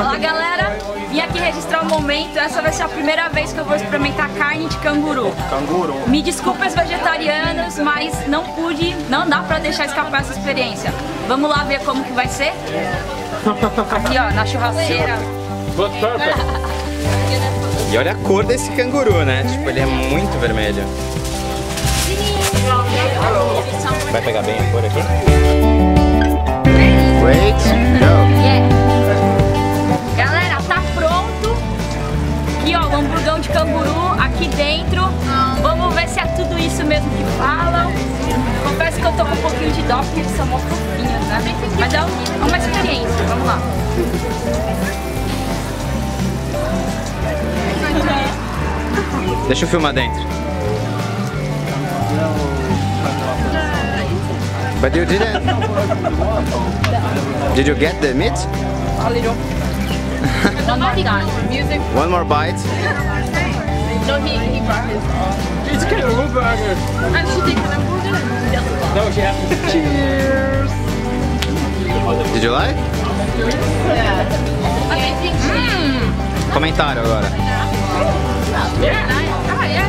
Fala galera, vim aqui registrar um momento. Essa vai ser a primeira vez que eu vou experimentar carne de canguru. Me desculpem os vegetarianos, mas não dá pra deixar escapar essa experiência. Vamos lá ver como que vai ser? Aqui ó, na churrasqueira. E olha a cor desse canguru, né? Tipo, ele é muito vermelho. Vai pegar bem a cor aqui? Wait, go! Yeah. Galera, tá pronto. Aqui ó, o hamburgão de canguru aqui dentro. Vamos ver se é tudo isso mesmo que falam. Confesso que eu tô com um pouquinho de dó porque eles são mó fofinhos, né? Mas é uma experiência, vamos lá. Deixa eu filmar dentro. But you didn't. Did you get the meat? A little. One more time. Music. One more bite. No, he brought his own. It's kangaroo burger. And she take an hamburger? No, she has to. Cheers. Did you like? Yeah. Amazing. Comentário agora. Yeah. Ah, yeah.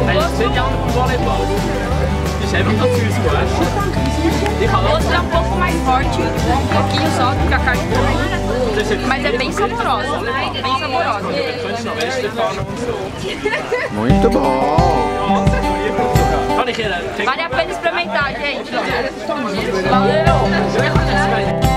I sit down for volleyball. Ich helfe noch zu squash. O gosto é um pouco mais forte, um pouquinho só do que a carne de canguru, mas é bem saborosa, bem saborosa. Muito bom. Vale a pena experimentar, gente. Valeu!